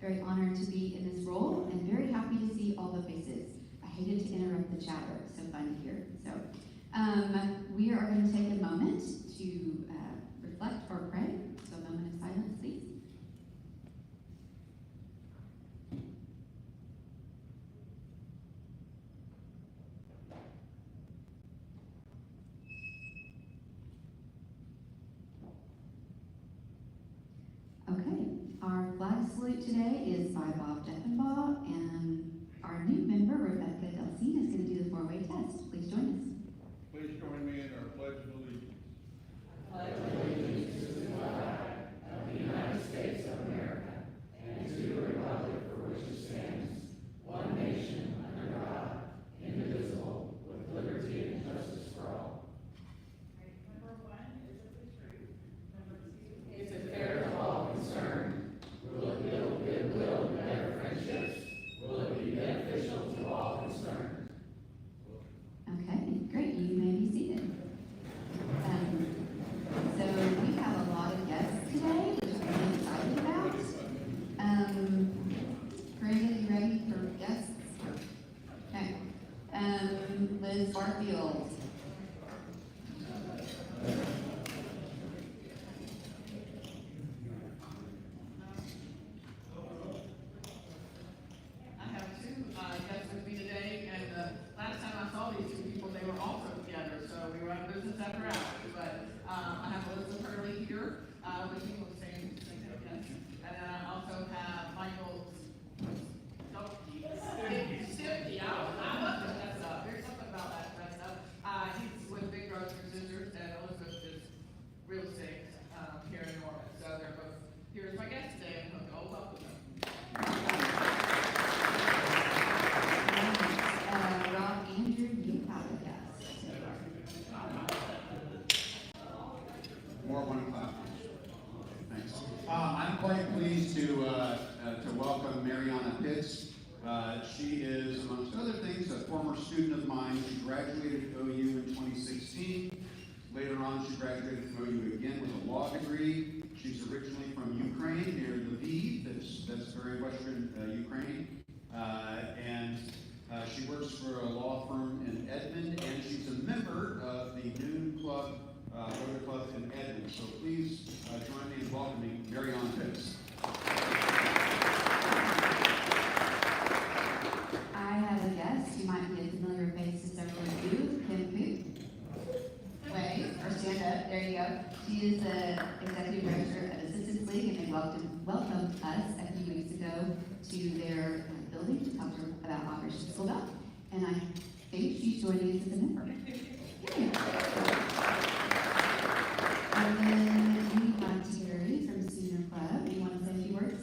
very honored to be in this role and very happy to see all the faces. I hated to interrupt the chatter. It's so fun to hear. So we are going to take a moment to reflect or pray. So a moment of silence, please. Okay, our flag salute today is by Bob Deckenbaugh, and our new member, Rebecca Delcine, is going to do the four-way test. Please join us. Please join me in our pledge of allegiance. I pledge allegiance to the flag of the United States of America and to the republic for which it stands, one nation under God, indivisible, with liberty and justice for all. Number one, is it the truth? Number two, Is it fair to all concerned? Will it build goodwill and better friendships? Will it be beneficial to all concerned? Okay, great. You may be seated. So we have a lot of guests today, which I'm really excited about. Brandon, you ready for guests? Okay. Liz Barfield. I have two guests with me today, and last time I saw these two people, they were also together, so we were out of business after hours. But I have Elizabeth Hurley here, with me on the same guest. And then I also have Michael Stipke. I must have messed up. There's something about that messed up. He's with Big Brothers and Sisters, and Elizabeth is real estate here in Norman. So they're both here as my guests today, and hope you all welcome them. Rob Andrew, you have a guest. More one clap. Thanks. I'm quite pleased to welcome Mariana Pitts. She is, amongst other things, a former student of mine. She graduated at OU in 2016. Later on, she graduated from OU again with a law degree. She's originally from Ukraine, near Lviv. That's very western Ukraine. And she works for a law firm in Edmond, and she's a member of the Noon Club, Rotary Club in Edmond. So please join me in welcoming Mariana Pitts. I have a guest. You might be a familiar face to several of you, Kim Poop. Wait, or stand up. There you go. She is the executive director of Assistance League, and they welcomed us a few weeks ago to their building to talk to her about Operation School Bell. And I think she's joining us as a member. Yay. And then we have Terry from Sooner Club. You want to say a few words?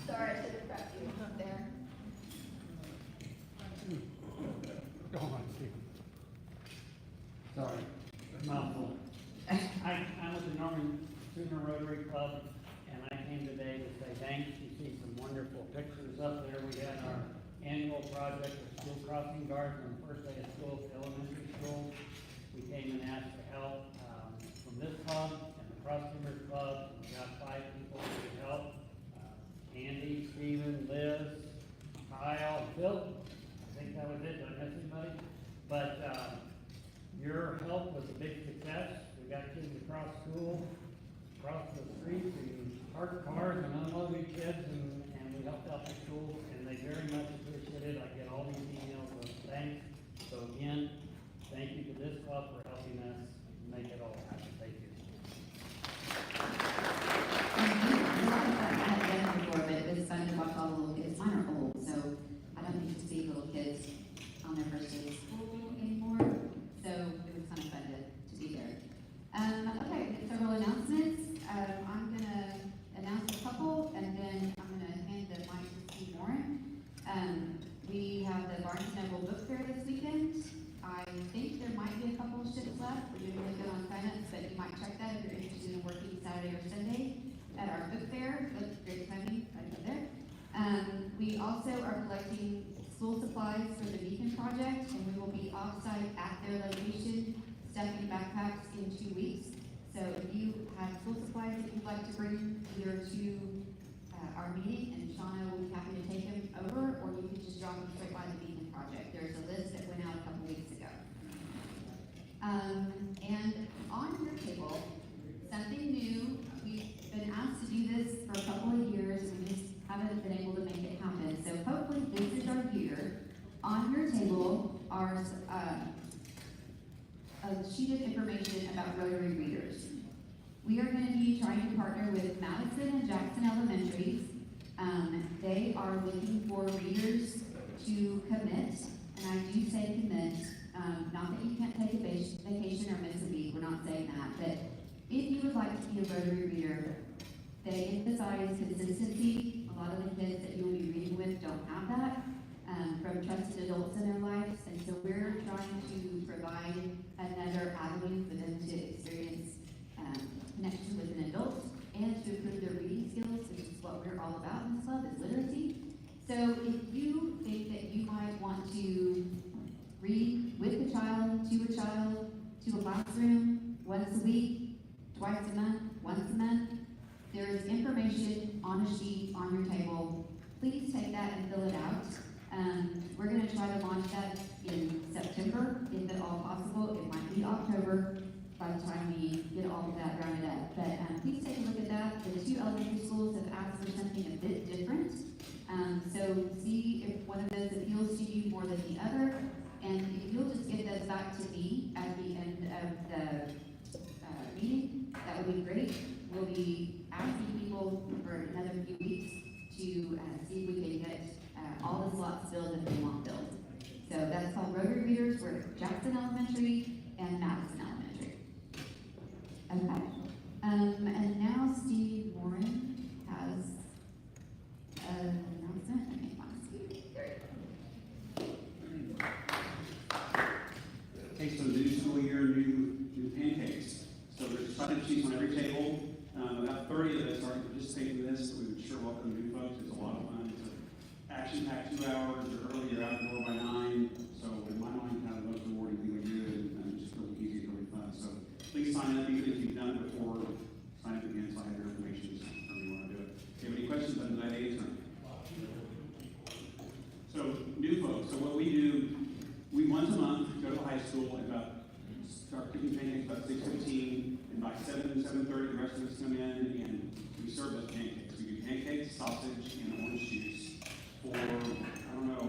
Sorry, I should have prepped you there. Go on, Steve. Sorry, mouthful. I'm with the Norman Sooner Rotary Club, and I came today to say thanks. You see some wonderful pictures up there. We had our annual project of school crossing guards on the first day of school, elementary school. We came and asked for help from this club and the Cross Timbers Club. We got 5 people who could help. Andy, Stephen, Liz, Kyle, Phil. I think that was it. Did I miss anybody? But your help was a big success. We got kids across school, across the streets, and parked cars and unloaded kids, and we helped out the schools, and they very much appreciated it. I get all these emails of thanks. So again, thank you to this club for helping us make it all happen. Thank you. I haven't done it before, but it's fun to watch all the little kids. Mine are old, so I don't get to see little kids on their first day of school anymore. So it was kind of fun to be there. Okay, several announcements. I'm going to announce a couple, and then I'm going to hand the mic to Steve Warren. We have the Barnes & Noble Book Fair this weekend. I think there might be a couple of ships left. We're doing really good on signups, but you might check that if you're interested in working Saturday or Sunday at our book fair. That's great timing, right up there. We also are collecting school supplies for the Beacon Project, and we will be off-site at their location, stuffing backpacks in 2 weeks. So if you have school supplies that you'd like to bring either to our meeting, and Shauna will be happy to take him over, or you can just drop him straight by the Beacon Project. There's a list that went out a couple weeks ago. And on your table, something new, we've been asked to do this for a couple of years, we just haven't been able to make it happen. So hopefully this is our year. On your table are a sheet of information about Rotary readers. We are going to be trying to partner with Madison and Jackson Elementaries. They are looking for readers to commit, and I do say commit, not that you can't take a vacation or miss a week, we're not saying that, but if you would like to be a Rotary reader, they emphasize consistency. A lot of the kids that you'll be reading with don't have that from trusted adults in their lives, and so we're trying to provide another avenue for them to experience connection with an adult and to improve their reading skills, which is what we're all about in this club, is literacy. So if you think that you might want to read with a child, to a classroom, once a week, twice a month, once a month, there is information on a sheet on your table. Please take that and fill it out. We're going to try to launch that in September, if at all possible. It might be October by the time we get all of that rounded up. But please take a look at that. The two elementary schools have asked for something a bit different. So see if one of those appeals to you more than the other. And if you'll just give those back to me at the end of the meeting, that would be great. We'll be asking people for another few weeks to see if we can get all the slots filled that they want filled. So that's called Rotary Readers. We're at Jackson Elementary and Madison Elementary. Okay. And now Steve Warren has an announcement. Let me find Steve. There you go. Okay, so new school year, new pancakes. So there's 5 sheets on every table. About 30 of us are participating in this, so we would sure welcome new folks. It's a lot of fun. It's an action-packed 2 hours. You're early, you're out the door by 9. So in my mind, kind of the most rewarding thing we do, and just really easy, really fun. So please sign up, even if you've done it before. Sign up again, so I have your information, so however you want to do it. If you have any questions, I'm glad to answer. So new folks. So what we do, we once a month go to high school and start cooking pancakes about 6:15, and by 7:30, the rest of us come in and we serve those pancakes. We do pancakes, sausage, and orange juice for, I don't know,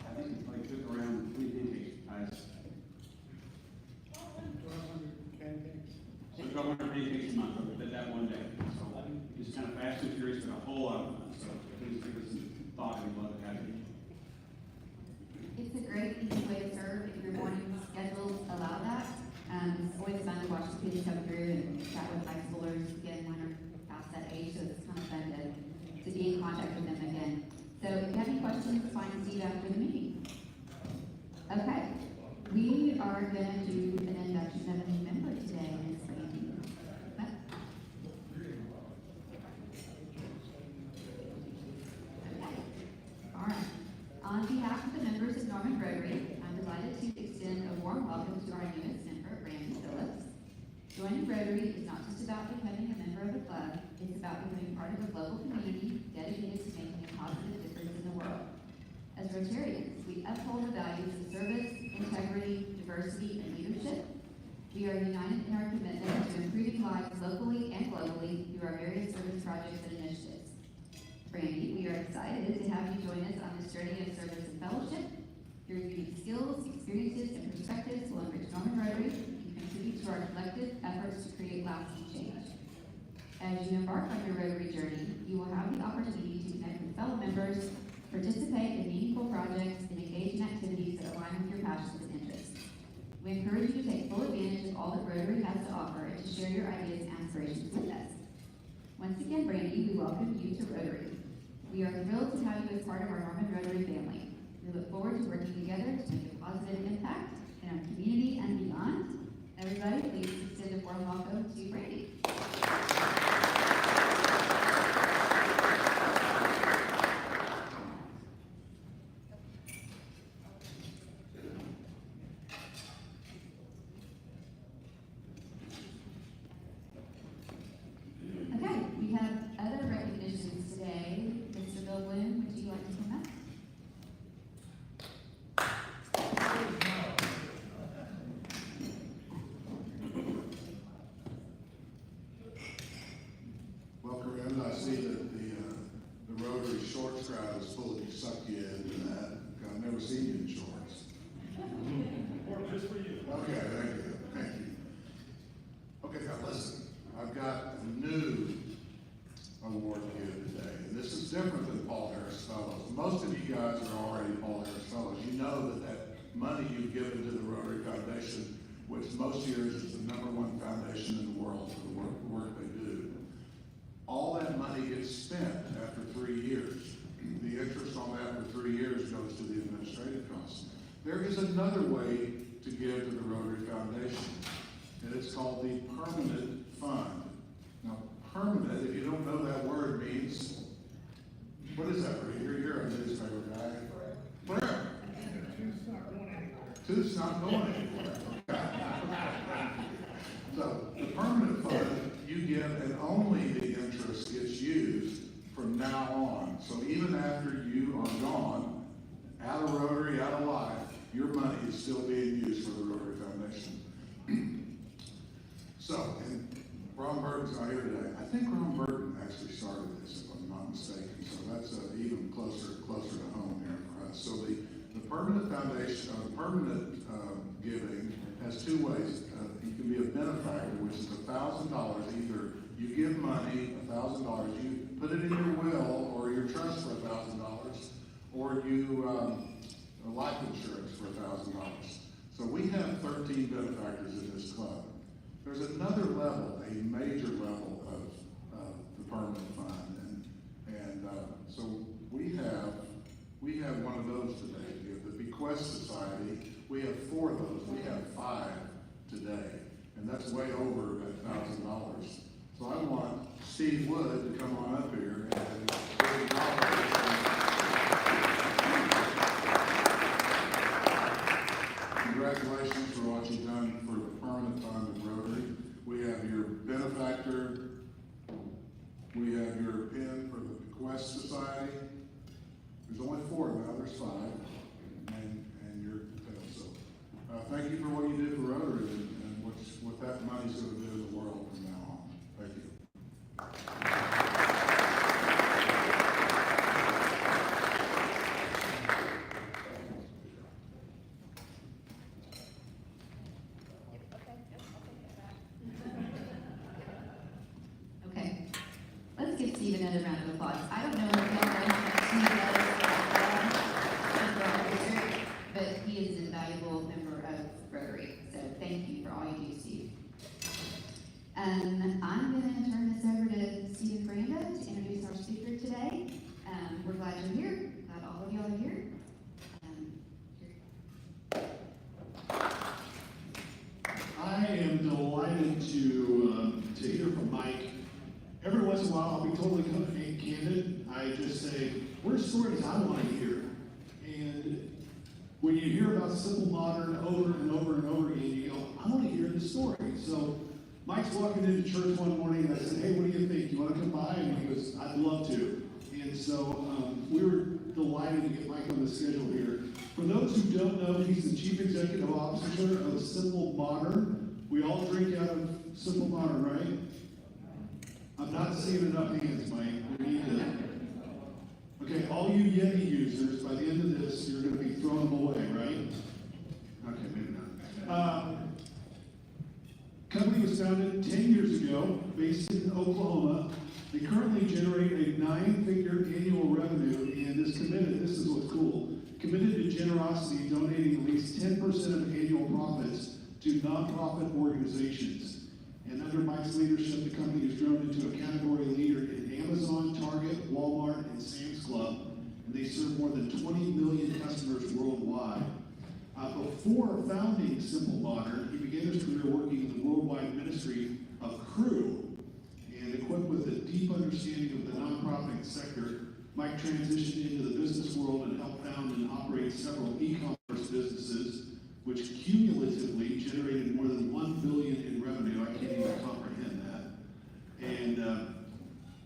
I think we probably cook around 20 pancakes, guys. 1,200 pancakes. So 1,200 pancakes a month, that one day. So it's kind of fast and furious, but a whole lot of fun. So please give us some thought, and we'd love to have you. It's a great, easy way to serve if your morning schedules allow that. It's always fun to watch the kids come through and chat with high schoolers. Again, mine are past that age, so it's kind of fun to be in contact with them again. So if you have any questions, find Steve after the meeting. Okay, we are going to do an induction of a new member today, Ms. Randy. Okay, all right. On behalf of the members of Norman Rotary, I'm delighted to extend a warm welcome to our newest member, Randy Phillips. Joining Rotary is not just about becoming a member of a club, it's about becoming part of a global community dedicated to making a positive difference in the world. As Rotarians, we uphold the values of service, integrity, diversity, and leadership. We are united in our commitment to improving lives locally and globally through our various service projects and initiatives. Randy, we are excited to have you join us on this journey of service and fellowship. Your unique skills, experiences, and perspectives will enrich Norman Rotary and contribute to our collective efforts to create lasting change. As you embark on your Rotary journey, you will have the opportunity to connect with fellow members, participate in meaningful projects, and engage in activities that align with your passions and interests. We encourage you to take full advantage of all that Rotary has to offer and to share your ideas and aspirations with us. Once again, Brandy, we welcome you to Rotary. We are thrilled to have you as part of our Norman Rotary family. We look forward to working together to make a positive impact in our community and beyond. Everybody, please extend a warm welcome to Brandy. Okay, we have other recognitions shorts crowd is full of you, suck you into that. I've never seen you in shorts. Or just for you. Okay, thank you. Okay, now listen, I've got a new award to give today, and this is different than Paul Harris Fellows. Most of you guys are already Paul Harris Fellows. You know that money you've given to the Rotary Foundation, which most years is the #1 foundation in the world for the work they do. All that money gets spent after 3 years. The interest on that for 3 years goes to the administrative costs. There is another way to give to the Rotary Foundation, and it's called the permanent fund. Now, permanent, if you don't know that word, means, what is that, Ray? You're a newspaper guy. Forever. Two's not going anywhere. So, the permanent fund, you give, and only the interest gets used from now on. So even after you are gone, out of Rotary, out of life, your money is still being used for the Rotary Foundation. So, and Ron Burton's not here today. I think Ron Burton actually started this, if I'm not mistaken. So that's even closer to home here for us. So the permanent foundation, the permanent giving has 2 ways. You can be a benefactor, which is $1,000. Either you give money, $1,000, you put it in your will or your trust for $1,000, or you life insurance for $1,000. So we have 13 benefactors in this club. There's another level, a major level of the permanent fund, and so we have one of those today. The Bequest Society, we have 4 of those. We have 5 today, and that's way over $1,000. So I want Steve Wood to come on up here and congratulations for what you've done for the permanent fund of Rotary. We have your benefactor, we have your pin for the Bequest Society. There's only 4 now, there's 5, and your pin. So thank you for what you do for Rotary and what that money's going to do in the world from now on. Thank you. Okay, let's give Steve another round of applause. I don't know if y'all know what Steve does, but he is an invaluable member of Rotary, so thank you for all you do, Steve. I'm going to turn this over to Stephen Brando to introduce our speaker today. We're glad you're here, glad all of y'all are here. I am delighted to hear from Mike. Every once in a while, I'll be totally candid. I just say, where's stories I want to hear? And when you hear about Simple Modern over and over and over again, you go, I want to hear the story. So Mike's walking into church one morning, and I said, hey, what do you think? You want to come by? And he goes, I'd love to. And so we were delighted to get Mike on the schedule here. For those who don't know, he's the Chief Executive Officer of Simple Modern. We all drink out of Simple Modern, right? I'm not seeing enough hands, Mike. We need to. Okay, all you Yeti users, by the end of this, you're going to be throwing them away, right? Okay, maybe not. Company was founded 10 years ago, based in Oklahoma. They currently generate a 9-figure annual revenue and is committed, this is what's cool, committed to generosity, donating at least 10% of annual profits to nonprofit organizations. And under Mike's leadership, the company has grown into a category leader in Amazon, Target, Walmart, and Sam's Club, and they serve more than 20 million customers worldwide. Before founding Simple Modern, he began his career working in the worldwide ministry of Crew, and equipped with a deep understanding of the nonprofit sector, Mike transitioned into the business world and helped found and operate several e-commerce businesses, which cumulatively generated more than $1 billion in revenue. I can't even comprehend that. And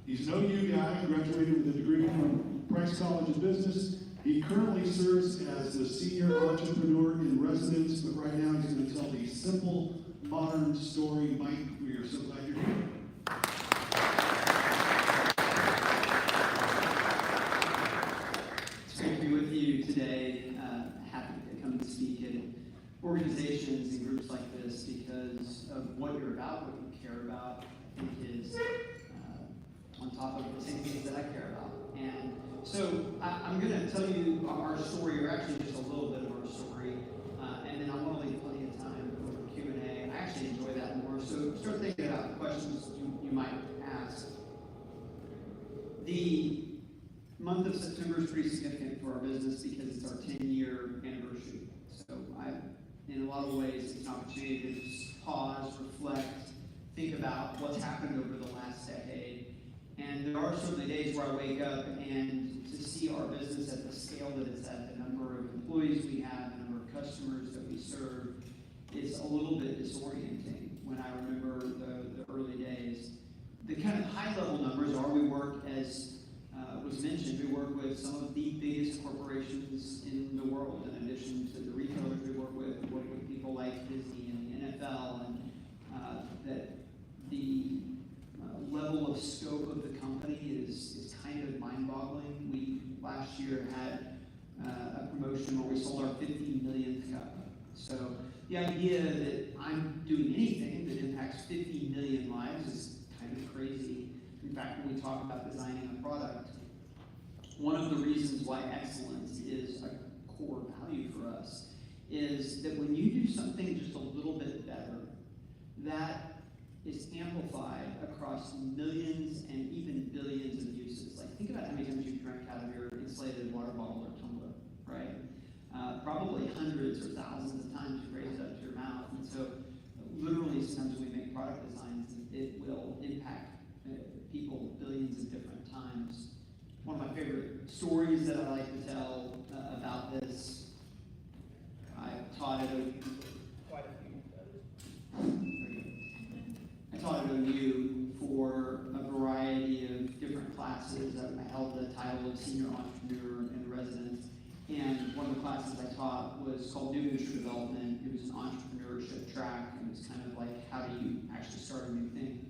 he's no you guy, graduated with a degree from Price College of Business. He currently serves as the senior entrepreneur in residence, but right now he's going to tell the Simple Modern story. Mike, we are so glad you're here. organizations and groups like this, because of what you're about, what you care about, I think is on top of the same things that I care about. And so I'm going to tell you our story, or actually just a little bit of our story, and then I want to leave plenty of time for Q&A. I actually enjoy that more. So start thinking about questions you might ask. The month of September is pretty significant for our business because it's our 10-year anniversary. So in a lot of ways, it's an opportunity to just pause, reflect, think about what's happened over the last decade. And there are certainly days where I wake up and to see our business at the scale that it's at, the number of employees we have, the number of customers that we serve, is a little bit disorienting when I remember the early days. The kind of high-level numbers are we work, as was mentioned, we work with some of the biggest corporations in the world. In addition to the retailers we work with people like Disney and the NFL, and that the level of scope of the company is kind of mind-boggling. We last year had a promotion where we sold our 50 millionth cup. So the idea that I'm doing anything that impacts 50 million lives is kind of crazy. In fact, when we talk about designing a product, one of the reasons why excellence is a core value for us is that when you do something just a little bit better, that is amplified across millions and even billions of uses. Like, think about how many times you've drank out of your insulated water bottle or tumbler, right? Probably hundreds or thousands of times you've raised it up to your mouth. And so, literally, sometimes when we make product designs, it will impact people billions of different times. One of my favorite stories that I like to tell about this, I taught at quite a few. I taught at OU for a variety of different classes. I held the title of senior entrepreneur and resident. And one of the classes I taught was called New Venture Development. It was an entrepreneurship track, and it was kind of like, how do you actually start a new thing?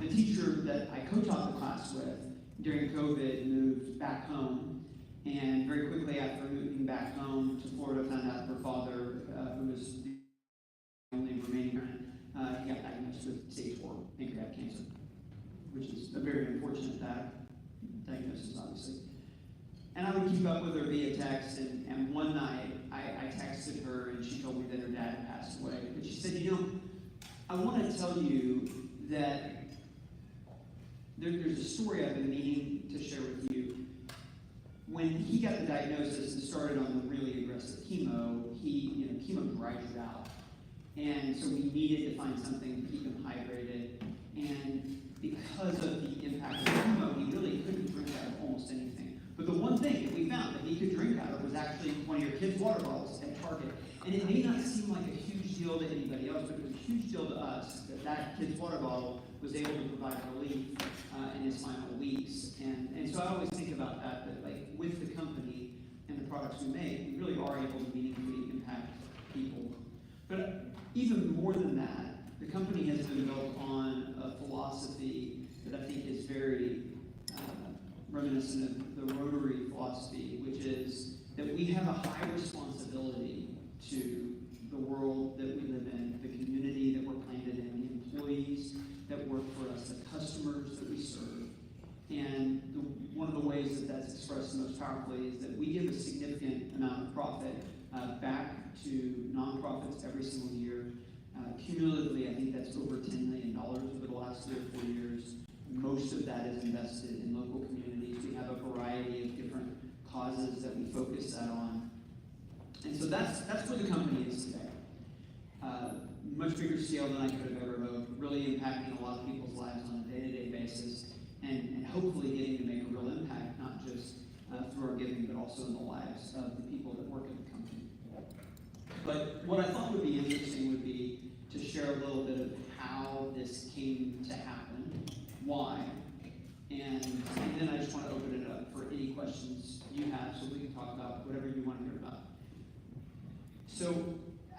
The teacher that I co-taught the class with during COVID moved back home, and very quickly after moving back home to Florida, found out her father, who was the only remaining parent, he got diagnosed with stage 4 pancreatic cancer, which is a very unfortunate diagnosis, obviously. And I would keep up with her via text, and one night I texted her, and she told me that her dad had passed away. But she said, I want to tell you that there's a story I've been meaning to share with you. When he got the diagnosis and started on the really aggressive chemo, chemo dries you out. And so we needed to find something to keep him hydrated. And because of the impact of chemo, he really couldn't drink out of almost anything. But the one thing that we found that he could drink out of was actually one of your kids' water bottles at Target. And it may not seem like a huge deal to anybody else, but it was a huge deal to us that kid's water bottle was able to provide relief in his final weeks. And so I always think about that like with the company and the products we make, we really are able to meaningfully impact people. But even more than that, the company has been built on a philosophy that I think is very reminiscent of the Rotary philosophy, which is that we have a high responsibility to the world that we live in, the community that we're planted in, the employees that work for us, the customers that we serve. And one of the ways that that's expressed most powerfully is that we give a significant amount of profit back to nonprofits every single year. Cumulatively, I think that's over $10 million over the last 3 or 4 years. Most of that is invested in local communities. We have a variety of different causes that we focus that on. And so that's where the company is today. Much bigger scale than I could have ever hoped, really impacting a lot of people's lives on a day-to-day basis, and hopefully getting to make a real impact, not just through our giving, but also in the lives of the people that work at the company. But what I thought would be interesting would be to share a little bit of how this came to happen, why, and then I just want to open it up for any questions you have, so we can talk about whatever you want to hear about. So,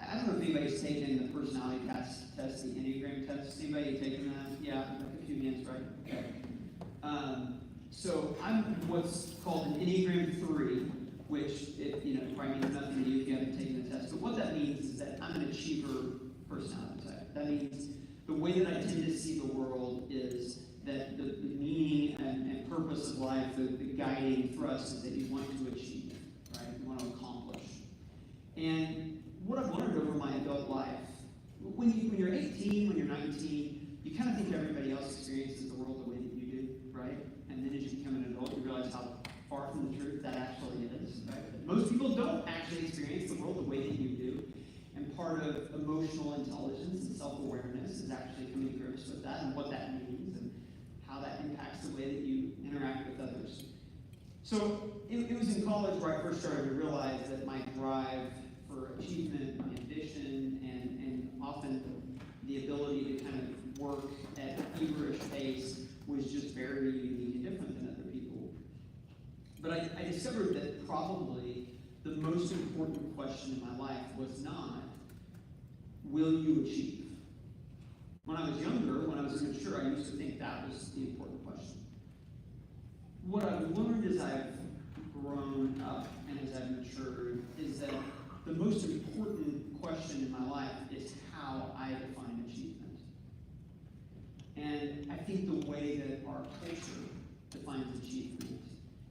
I don't know if anybody's taken the personality test, the Enneagram test. Anybody taken that? Yeah, like a few hands, right? Okay. So I'm what's called an Enneagram 3, which probably means nothing to you if you haven't taken the test. But what that means is that I'm an achiever personality type. That means the way that I tend to see the world is that the meaning and purpose of life, the guiding thrust is that you want to achieve, right? You want to accomplish. And what I've learned over my adult life, when you're 18, when you're 19, you kind of think everybody else experiences the world the way that you do, right? And then as you become an adult, you realize how far from the truth that actually is, right? Most people don't actually experience the world the way that you do. And part of emotional intelligence and self-awareness is actually coming to grips with that and what that means and how that impacts the way that you interact with others. So it was in college where I first started to realize that my drive for achievement, my ambition, and often the ability to kind of work at a feverish pace was just very unique and different than other people. But I discovered that probably the most important question in my life was not, will you achieve? When I was younger, when I was immature, I used to think that was the important question. What I've learned as I've grown up and as I've matured is that the most important question in my life is how I define achievement. And I think the way that our culture defines achievement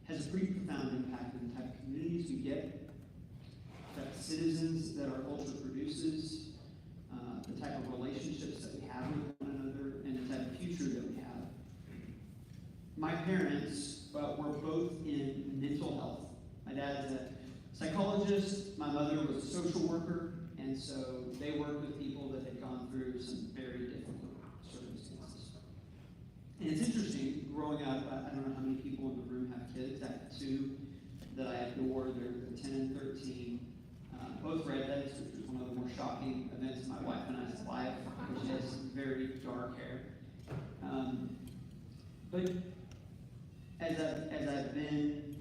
has a pretty profound impact on the type of communities we get, the type of citizens that our culture produces, the type of relationships that we have with one another, and the type of future that we have. My parents were both in mental health. My dad is a psychologist, my mother was a social worker, and so they worked with people that had gone through some very difficult circumstances. And it's interesting, growing up, I don't know how many people in the room have kids. I have two that I adore. They're 10 and 13. Both redheads, which was one of the more shocking events in my wife and I's life, because she has very dark hair. But as I've been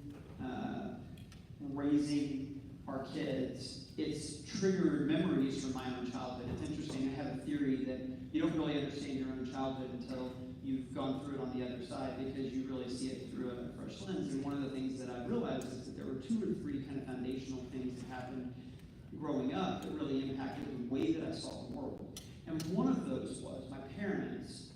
raising our kids, it's triggered memories from my own childhood. It's interesting, I have a theory that you don't really understand your own childhood until you've gone through it on the other side, because you really see it through a fresh lens. And one of the things that I realized is that there were 2 or 3 kind of foundational things that happened growing up that really impacted the way that I saw the world. And one of those was my parents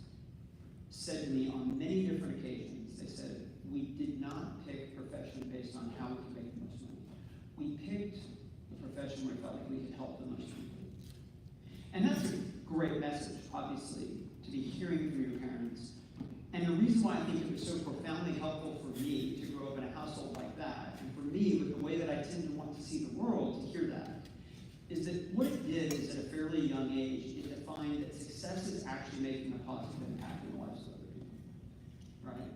said to me on many different occasions, they said, we did not pick a profession based on how we could make the most money. We picked a profession where we felt like we could help the most people. And that's a great message, obviously, to be hearing from your parents. And the reason why I think it was so profoundly helpful for me to grow up in a household like that, and for me, with the way that I tend to want to see the world, to hear that, is that what it did is at a fairly young age, it defined that success is actually making a positive impact in the lives of other people, right?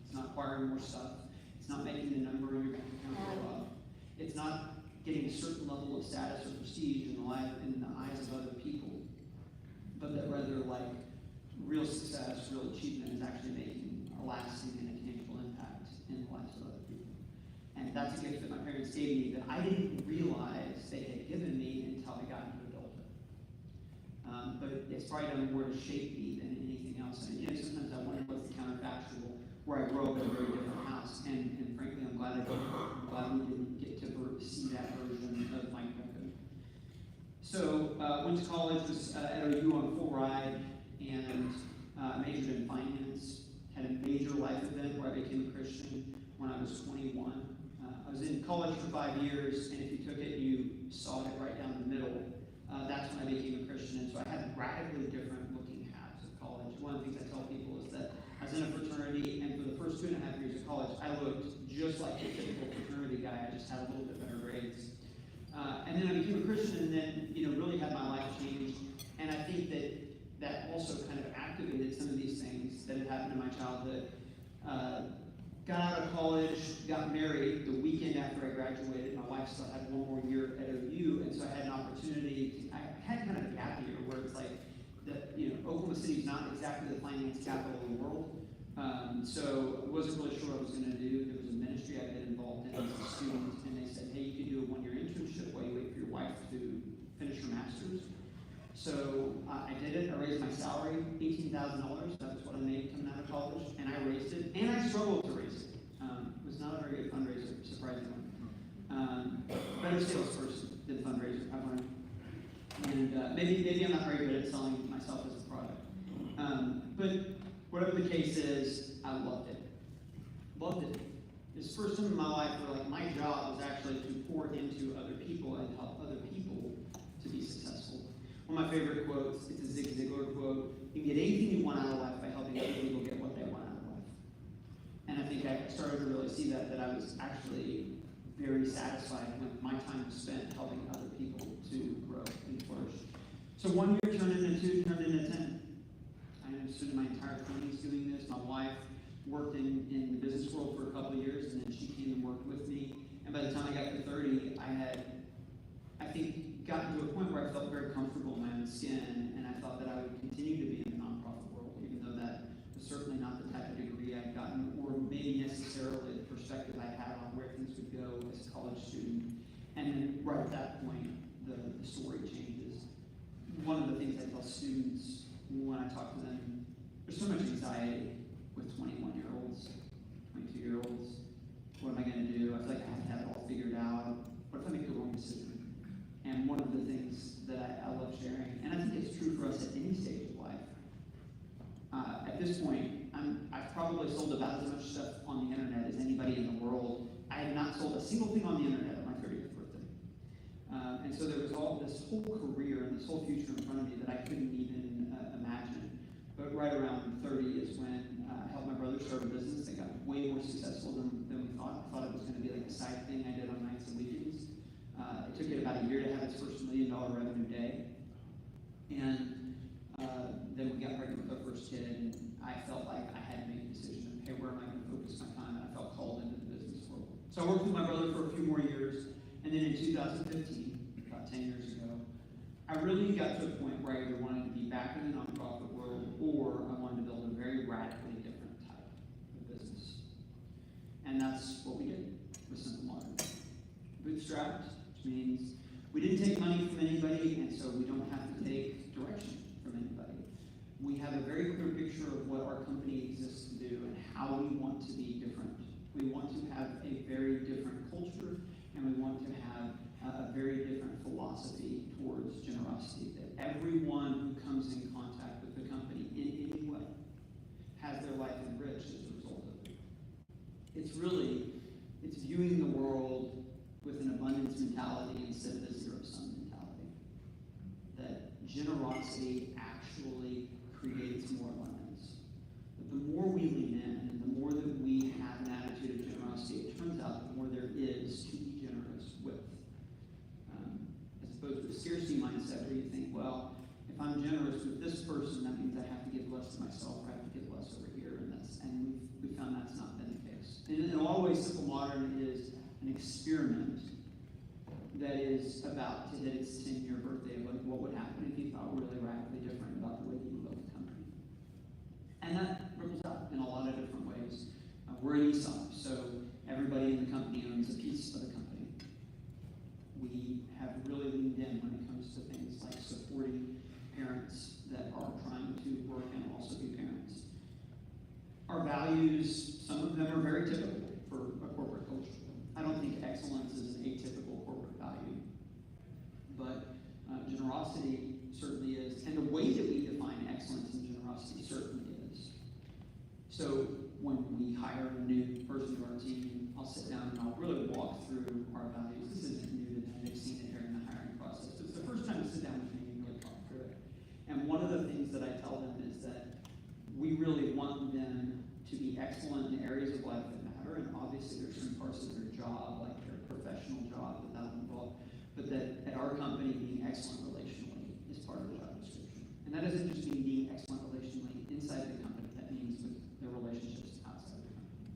It's not acquiring more stuff. It's not making the number in your bank account go up. It's not getting a certain level of status or prestige in the eyes of other people, but that rather, like, real success, real achievement is actually making a lasting and a tangible impact in the lives of other people. And that's a gift that my parents gave me that I didn't realize they had given me until I got into adulthood. But it's probably done more to shape me than anything else. And sometimes I wonder what's the counterfactual where I grew up in a very different house. And frankly, I'm glad we didn't get to see that version of Mike Beckham. So went to college, was at OU on full ride, and majored in finance. Had a major life event where I became a Christian when I was 21. I was in college for 5 years, and if you took it, you sawed it right down the middle. That's when I became a Christian, and so I had radically different looking hats at college. One of the things I tell people is that I was in a fraternity, and for the first 2.5 years of college, I looked just like a typical fraternity guy. I just had a little bit better grades. And then I became a Christian, and then really had my life changed. And I think that also kind of activated some of these things that had happened in my childhood. Got out of college, got married the weekend after I graduated. My wife still had 1 more year at OU, and so I had an opportunity. I had kind of a gap year where it's like, Oklahoma City is not exactly the finance capital of the world. So I wasn't really sure what I was going to do. There was a ministry I'd been involved in as a student, and they said, hey, you could do a 1-year internship while you wait for your wife to finish her master's. So I did it. I raised my salary, $18,000. That's what I made coming out of college, and I raised it, and I struggled to raise it. It was not a very good fundraiser, surprisingly. better salesperson than fundraiser, I've learned. And maybe I'm not very good at selling myself as a product. But whatever the case is, I loved it. Loved it. It's the first time in my life where like my job was actually to pour into other people and help other people to be successful. One of my favorite quotes, it's a Zig Ziglar quote, you can get anything you want out of life by helping other people get what they want out of life. And I think I started to really see that I was actually very satisfied with my time spent helping other people to grow and flourish. So 1 year turned into 2, turned into 10. I spent my entire 20s doing this. My wife worked in the business world for a couple of years, and then she came and worked with me. And by the time I got to 30, I had, I think, gotten to a point where I felt very comfortable in my own skin, and I thought that I would continue to be in the nonprofit world, even though that was certainly not the type of degree I'd gotten, or maybe necessarily the perspective I had on where things would go as a college student. And then right at that point, the story changes. One of the things I tell students when I talk to them, there's so much anxiety with 21-year-olds, 22-year-olds. What am I going to do? I feel like I have to have it all figured out. What if I make the wrong decision? And one of the things that I love sharing, and I think it's true for us at any stage of life. At this point, I've probably sold about as much stuff on the internet as anybody in the world. I have not sold a single thing on the internet on my 30th birthday. And so there was all this whole career and this whole future in front of me that I couldn't even imagine. But right around 30 is when I helped my brother start a business that got way more successful than we thought. I thought it was going to be like a side thing I did on nights and weekends. It took it about a year to have its first $1 million revenue day. And then we got pregnant with our first kid, and I felt like I had to make a decision of, hey, where am I going to focus my time? And I felt called into the business world. So I worked with my brother for a few more years, and then in 2015, about 10 years ago, I really got to a point where I either wanted to be back in the nonprofit world or I wanted to build a very radically different type of business. And that's what we did with Simple Modern. Bootstrapped, which means we didn't take money from anybody, and so we don't have to take direction from anybody. We have a very clear picture of what our company exists to do and how we want to be different. We want to have a very different culture, and we want to have a very different philosophy towards generosity, that everyone who comes in contact with the company in any way has their life enriched as a result of it. It's viewing the world with an abundance mentality instead of a zero-sum mentality. That generosity actually creates more abundance. But the more we lean in and the more that we have an attitude of generosity, it turns out the more there is to be generous with. As opposed to a scarcity mindset where you think, well, if I'm generous with this person, that means I have to give less to myself, or I have to give less over here, and we found that's not been the case. And in a lot of ways, Simple Modern is an experiment that is about to hit its 10-year birthday of like what would happen if you thought really radically different about the way that you built the company. And that ripples out in a lot of different ways. We're an ESOP, so everybody in the company owns a piece of the company. We have really leaned in when it comes to things like supporting parents that are trying to work and also be parents. Our values, some of them are very typical for a corporate culture. I don't think excellence is an atypical corporate value, but generosity certainly is, and the way that we define excellence and generosity certainly is. So when we hire a new person to our team, I'll sit down and I'll really walk through our values. This isn't new to them, they've seen it during the hiring process. It's the first time to sit down with me and really talk through it. And one of the things that I tell them is that we really want them to be excellent in areas of life that matter, and obviously there's some parts of their job, like their professional job, that'll involve, but that at our company, being excellent relationally is part of the job description. And that doesn't just mean being excellent relationally inside the company, that means with their relationships outside the company.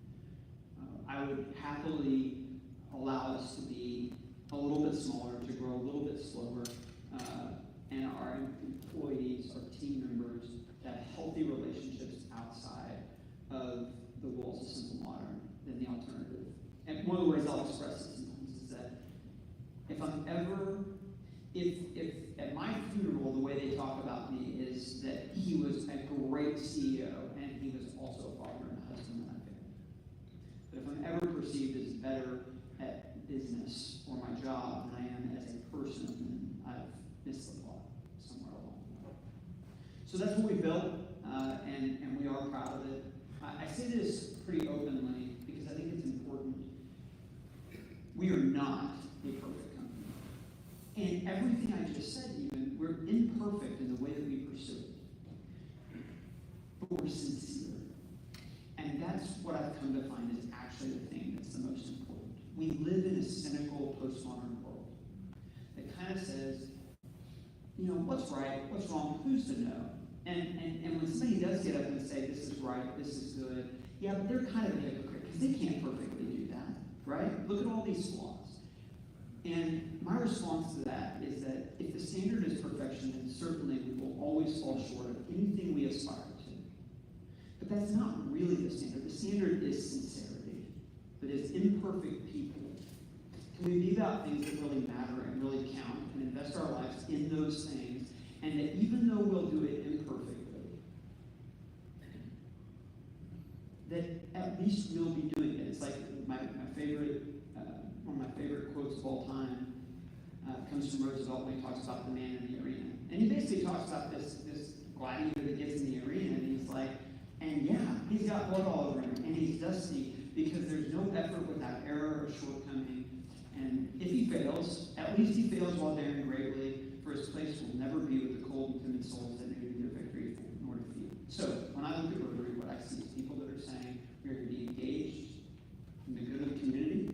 I would happily allow us to be a little bit smaller, to grow a little bit slower, and our employees, our team members, to have healthy relationships outside of the walls of Simple Modern than the alternative. And one of the ways I'll express it sometimes is that if at my funeral, the way they talk about me is that he was a great CEO and he was also a father and a husband and a family. But if I'm ever perceived as better at business or my job than missed the plot somewhere along the way. So that's what we built, and we are proud of it. I say this pretty openly because I think it's important. We are not a perfect company. And everything I just said, even, we're imperfect in the way that we pursue it. But we're sincere. And that's what I've come to find is actually the thing that's the most important. We live in a cynical, postmodern world that kind of says, you know, what's right, what's wrong, who's to know? And when somebody does get up and say, this is right, this is good, yeah, but they're kind of a hypocrite because they can't perfectly do that, right? Look at all these flaws. And my response to that is that if the standard is perfection, then certainly we will always fall short of anything we aspire to. But that's not really the standard. The standard is sincerity. But as imperfect people, can we be about things that really matter and really count and invest our lives in those things, and that even though we'll do it imperfectly, that at least we'll be doing it. It's like my favorite, one of my favorite quotes of all time comes from Roosevelt when he talks about the man in the arena. And he basically talks about this gladiator that gets in the arena, and he's like, and yeah, he's got blood all over him, and he's dusty because there's no effort without error or shortcoming. And if he fails, at least he fails while daring bravely, for his place will never be with the cold and timid souls that knew neither victory nor defeat. So, when I look at Rotary, what I see is people that are saying we are going to be engaged in the good of the community,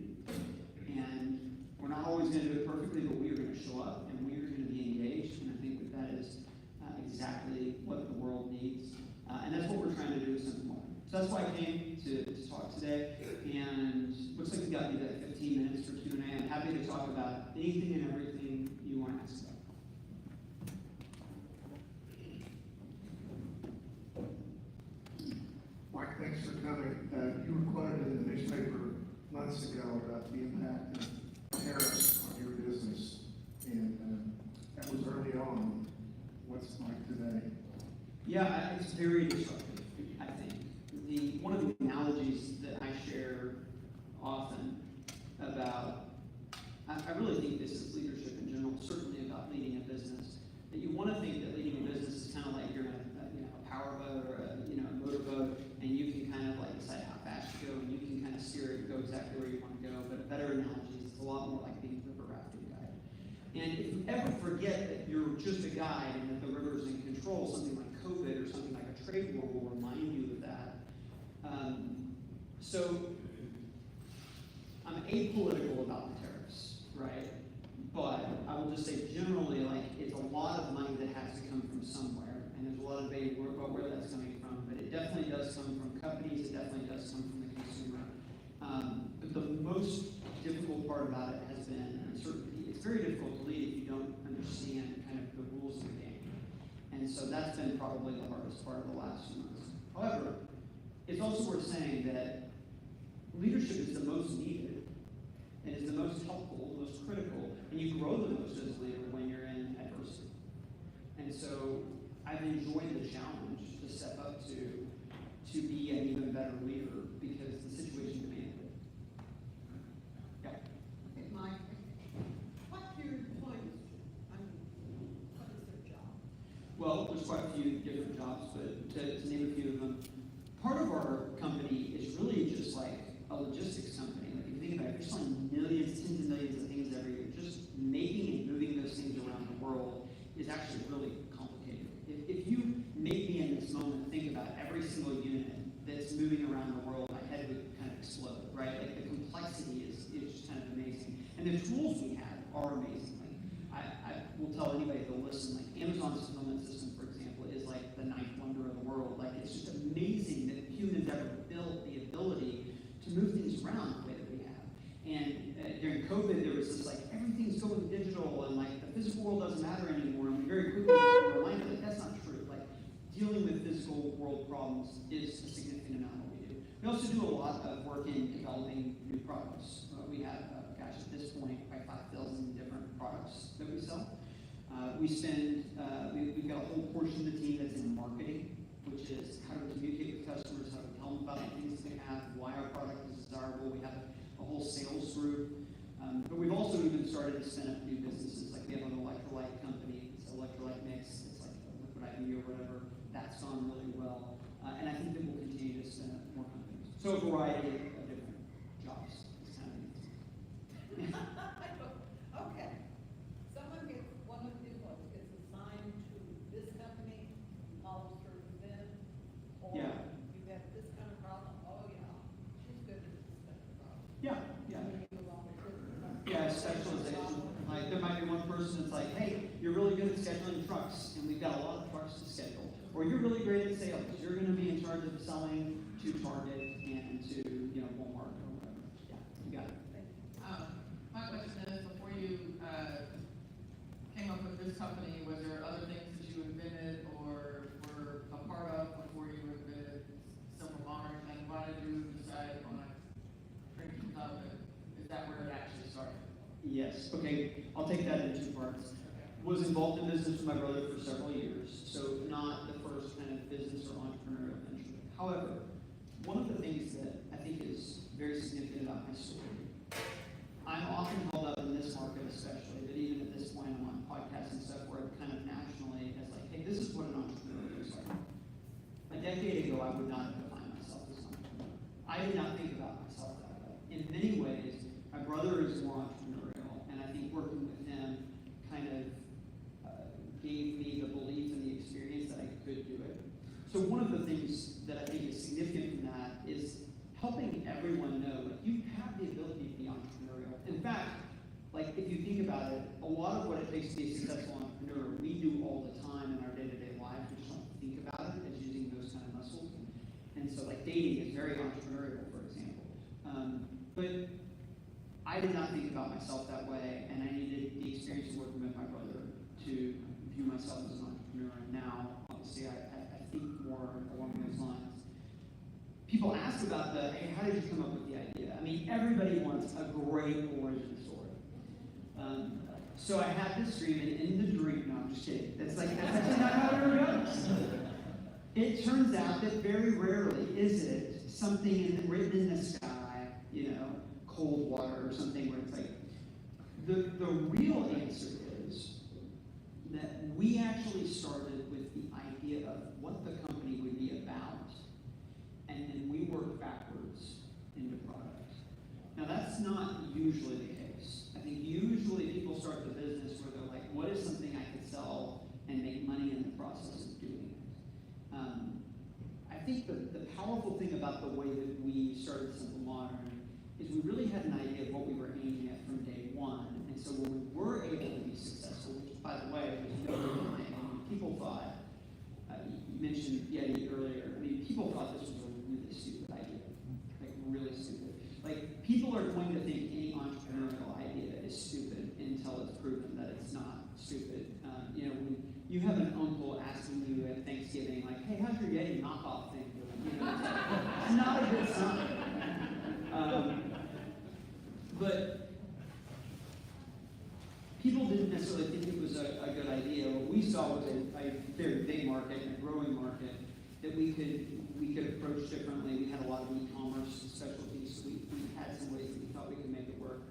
and we're not always going to do it perfectly, but we are going to show up, and we are going to be engaged, and I think that is exactly what the world needs, and that's what we're trying to do with Simple Modern. So that's why I came to talk today, and looks like we got maybe like 15 minutes for Q&A. I'm happy to talk about anything and everything you want to ask about. Mike, thanks for coming. You were quoted in the newspaper months ago about the impact of tariffs on your business, and that was early on. What's it like today? Yeah, it's very disruptive, I think. One of the analogies that I share often about, I really think this is leadership in general, certainly about leading a business, that you want to think that leading a business is kind of like you're in a powerboat or a motorboat, and you can kind of like decide how fast you go, and you can kind of steer it and go exactly where you want to go. But a better analogy is it's a lot more like being a river rafting guide. And if you ever forget that you're just a guide and that the river's in control, something like COVID or something like a trade war will remind you of that. So I'm apolitical about the tariffs, right? But I will just say generally, like, it's a lot of money that has to come from somewhere, and there's a lot of debate about where that's coming from, but it definitely does come from companies, it definitely does come from the consumer. But the most difficult part about it has been uncertainty. It's very difficult to lead if you don't understand kind of the rules of the game. And so that's been probably the hardest part of the last few months. However, it's also worth saying that leadership is the most needed and is the most helpful, the most critical, and you grow the most as a leader when you're in adversity. And so I've enjoyed the challenge to step up to be an even better leader because the situation demanded it. Yeah. Okay, Mike, what do your employees do? I mean, what is their job? Well, there's quite a few different jobs, but to name a few of them, part of our company is really just like a logistics company. Like if you think about it, you're selling millions, tens of millions of things every year. Just making and moving those things around the world is actually really complicated. If you make me in this moment think about every single unit that's moving around the world, my head would kind of explode, right? Like the complexity is just kind of amazing. And the tools we have are amazing. Like I will tell anybody to listen, like Amazon's fulfillment system, for example, is like the ninth wonder of the world. Like it's just amazing that humans ever built the ability to move things around the way that we have. And during COVID, there was this like, everything's going digital and like the physical world doesn't matter anymore. And we very quickly were reminded that that's not true. Like dealing with physical world problems is a significant amount of what we do. We also do a lot of work in developing new products. We have, gosh, at this point, like 5,000 different products that we sell. We've got a whole portion of the team that's in marketing, which is how to communicate with customers, how to tell them about the things they have, why our product is desirable. We have a whole sales group. But we've also even started to spin up new businesses. Like we have an electrolyte company electrolyte mix, it's like a liquid IV or whatever, that's gone really well. And I think that we'll continue to spin up more companies. So a variety of different jobs. It's kind of neat. Okay, someone gets, one of his votes gets assigned to this company, follows through with them, or Yeah. you have this kind of problem, oh yeah, she's good at this kind of problem. Yeah, yeah. And you move on to different- Yeah, specialization. Like, there might be one person that's like, hey, you're really good at scheduling trucks, and we've got a lot of trucks to schedule. Or you're really great at sales. You're gonna be in charge of selling to Target and to, Walmart or whatever. Yeah, you got it. My question is, before you, came up with this company, was there other things that you invented or were a part of before you invented Silver Monarch? And why did you decide on a drinking cup? Is that where it actually started? Yes, okay, I'll take that in two parts. Was involved in business with my brother for several years, so not the first kind of business or entrepreneurial venture. However, one of the things that I think is very significant about my story, I'm often held up in this market especially, but even at this point I'm on podcasts and stuff where I'm kind of nationally as like, hey, this is what an entrepreneur looks like. A decade ago, I would not have defined myself as an entrepreneur. I did not think about myself that way. In many ways, my brother is more entrepreneurial, and I think working with him kind of gave me the belief and the experience that I could do it. So one of the things that I think is significant from that is helping everyone know that you have the ability to be entrepreneurial. In fact, like if you think about it, a lot of what it takes to be a successful entrepreneur, we do all the time in our day-to-day lives. We just don't think about it as using those kind of muscles. And so like dating is very entrepreneurial, for example. But I did not think about myself that way, and I needed the experience of working with my brother to view myself as an entrepreneur. And now, obviously, I think more along those lines. People ask about hey, how did you come up with the idea? I mean, everybody wants a great origin story. So I had this dream, and in the dream, no, I'm just kidding. That's actually not how it ever goes. It turns out that very rarely is it something written in the sky, cold water or something where it's like, the real answer is that we actually started with the idea of what the company would be about, and then we worked backwards into product. Now that's not usually the case. I think usually people start the business where they're like, what is something I could sell and make money in the process of doing it? I think the powerful thing about the way that we started Simple Modern is we really had an idea of what we were aiming at from day one. And so when we were able to be successful, which by the way, was no real thing, people thought, you mentioned Yeti earlier, I mean, people thought this was a really stupid idea. Like really stupid. Like people are going to think any entrepreneurial idea is stupid until it's proven that it's not stupid. When you have an uncle asking you at Thanksgiving, like, hey, how's your Yeti knockoff thing doing? It's not a good sign. But people didn't necessarily think it was a good idea. What we saw was a very big market and a growing market that we could approach differently. We had a lot of e-commerce specialties, so we had some ways that we thought we could make it work.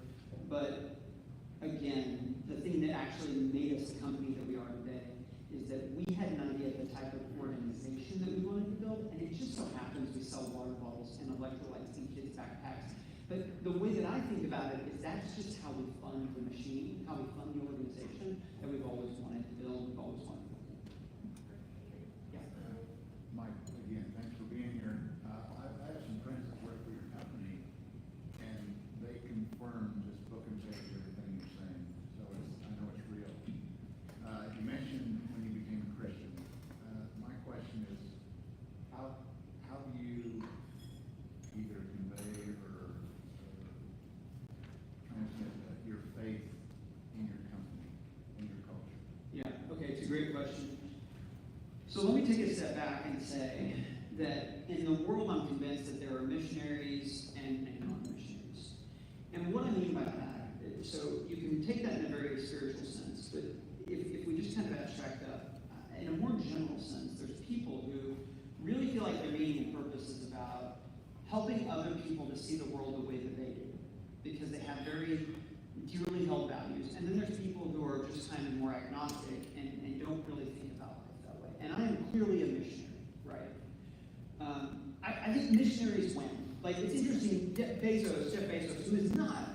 But again, the thing that actually made us the company that we are today is that we had an idea of the type of organization that we wanted to build, and it just so happens we sell water bottles and electrolytes in kids' backpacks. But the way that I think about it is that's just how we fund the machine, how we fund the organization that we've always wanted to build, we've always wanted to build. Yeah. Mike, again, thanks for being here. I have some friends that work for your company, and they confirm just book and page everything you're saying, so I know it's real. You mentioned when you became a Christian. My question is, how do you either convey or transmit your faith in your company, in your culture? Yeah, okay, it's a great question. So let me take a step back and say that in the world I'm convinced that there are missionaries and non-missionaries. And what I mean by that, so you can take that in a very spiritual sense, but if we just kind of abstract up, in a more general sense, there's people who really feel like their meaning and purpose is about helping other people to see the world the way that they do, because they have very dearly held values. And then there's people who are just kind of more agnostic and don't really think about life that way. And I am clearly a missionary, right? I think missionaries win. Like, it's interesting, Jeff Bezos, who is not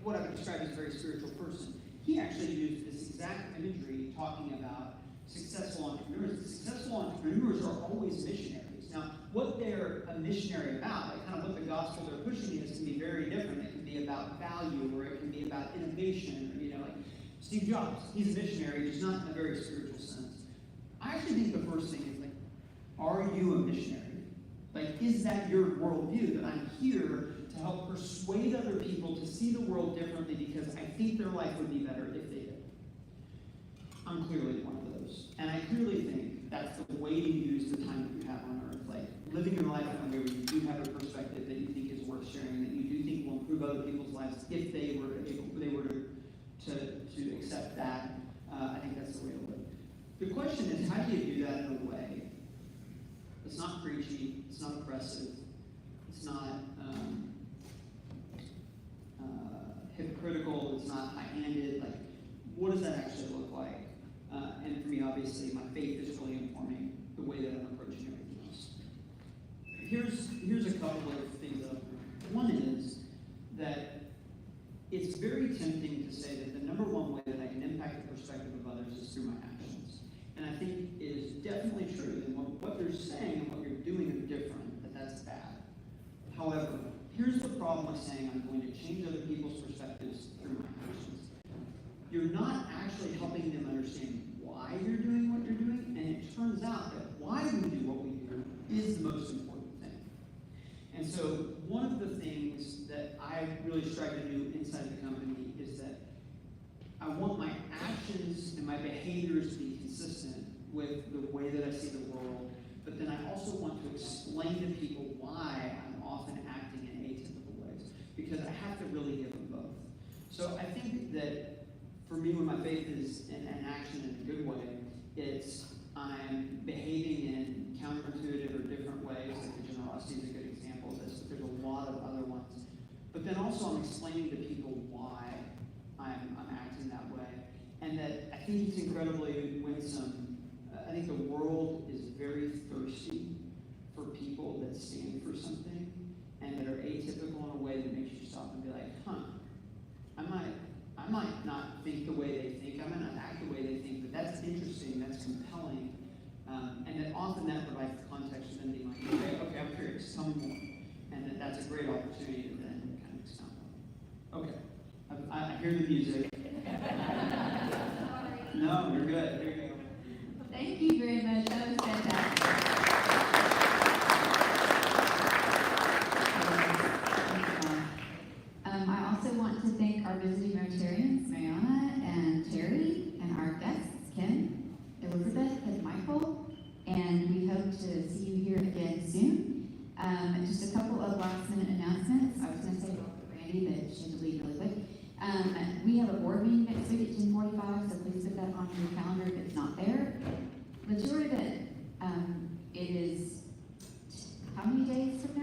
what I would describe as a very spiritual person, he actually used this exact imagery talking about successful entrepreneurs. The successful entrepreneurs are always missionaries. Now, what they're a missionary about, like kind of what the gospel they're pushing is, can be very different. It can be about value, or it can be about innovation, or, like Steve Jobs, he's a missionary, just not in a very spiritual sense. I actually think the first thing is, like, are you a missionary? Like, is that your worldview, that I'm here to help persuade other people to see the world differently because I think their life would be better if they did? I'm clearly one of those. And I clearly think that's the way to use the time that you have on earth. Like, living your life in a way where you do have a perspective that you think is worth sharing, that you do think will improve other people's lives if they were to accept that. I think that's the way to live. The question is, how do you do that in a way that's not preachy, it's not oppressive, it's not hypocritical, it's not high-handed? Like, what does that actually look like? And for me, obviously, my faith is really informing the way that I'm approaching everything else. Here's a couple of things that I've learned. One is that it's very tempting to say that the number one way that I can impact the perspective of others is through my actions. And I think it is definitely true that what you're saying and what you're doing are different, that's bad. However, here's the problem with saying I'm going to change other people's perspectives through my actions. You're not actually helping them understand why you're doing what you're doing, and it turns out that why we do what we do is the most important thing. And so one of the things that I really strive to do inside the company is that I want my actions and my behaviors to be consistent with the way that I see the world, but then I also want to explain to people why I'm often acting in atypical ways, because I have to really give them both. So I think that for me, when my faith is in action in a good way, it's I'm behaving in counterintuitive or different ways. Like the generosity is a good example of this, but there's a lot of other ones. But then also I'm explaining to people why I'm acting that way. And that I think it's incredibly winsome. I think the world is very thirsty for people that stand for something and that are atypical in a way that makes you stop and be like, I might not think the way they think, I might not act the way they think, but that's interesting, that's compelling. And that often that provides context for them being like, okay, I'm curious, tell me more. And that's a great opportunity to then kind of expound on. Okay, I hear the music. No, you're good. There you go. Thank you very much. That was fantastic. I also want to thank our visiting Rotarians, Mariana and Terry, and our guests, Ken, Elizabeth, and Michael. And we hope to see you here again soon. Just a couple of last-minute announcements. I was going to say Randy, but she had to leave really quick. We have a board meeting next week at 10:45, so please put that on your calendar if it's not there. The tour event, it is how many days from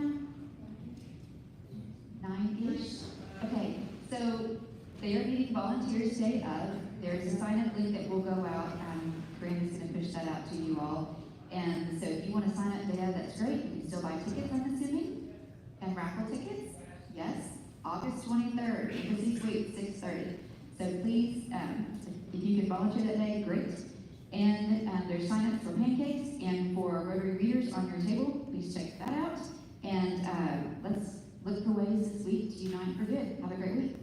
now? 9-ish? Okay, so they are needing volunteers day of. There's a sign-up link that will go out. Brandon's going to push that out to you all. And so if you want to sign up day of, that's great. You can still buy tickets, I'm assuming, and raffle tickets. Yes, August 23rd, Embassy Suite, 6:30. So please, if you can volunteer that day, great. And there's sign-ups for pancakes and for Rotary readers on your table. Please check that out. And let's look for ways this week to unite for good. Have a great week.